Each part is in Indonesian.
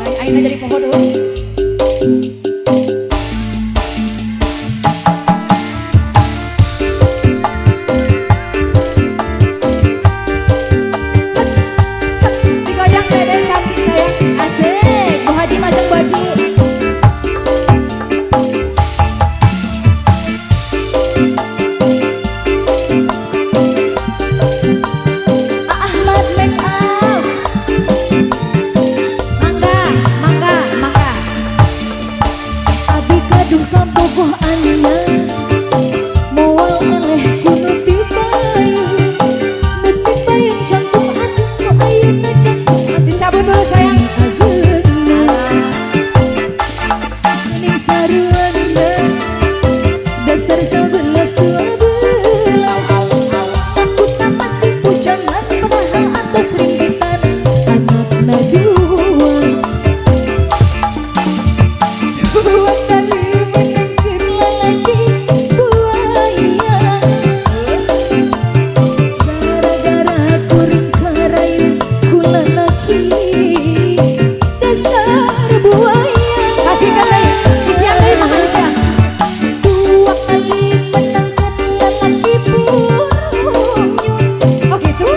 Aina jadi pohon dulu. Digoyang dede cantik sayang. Asik, Bu Haji macam Bu Haji. Ahmad make up. Mangga, mangga, mangga. Abi kaduh kambogoh anya. Moal eleh kuno tipayun. Tipayun jantung aduh ayeuna jantung aduh. Dicabut dulu sayang. Ini saruanna dasar 11-12 takutna masih pujangan padahal atos ringkitan anakna dua kali menangkeun lalaki buaya gara-gara kuring karayu ku lalaki dasar buaya. Kasih kan deh. Isian deh makan isian. Dua kali menangkan lelaki punyus. Oh gitu?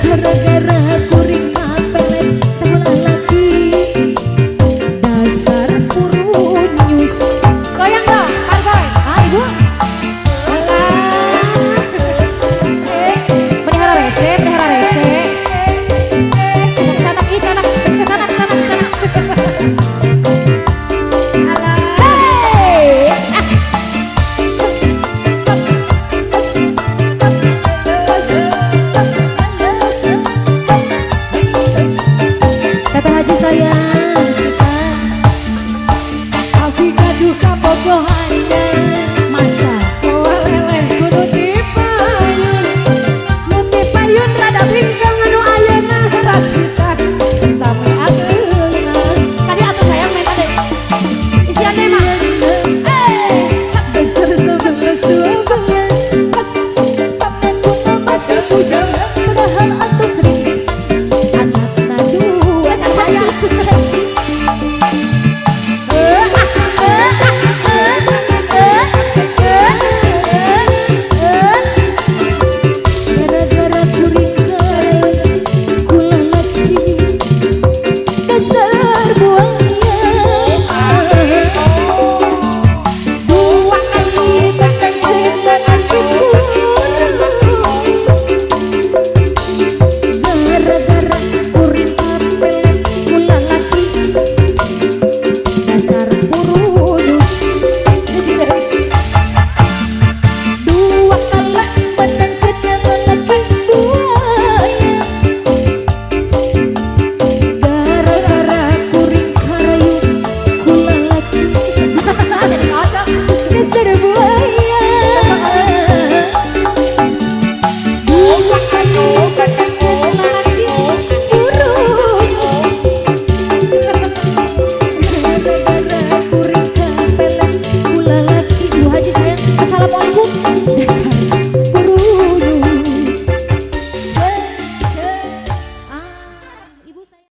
Gara-gara kuring kapelet teu lalaki dasar purunyus. Goyang dong, Parboy. Ah ibu, pelihara rese, pelihara rese. Canak ih canak, canak, canak, canak. Hey! Teteh Haji sayang.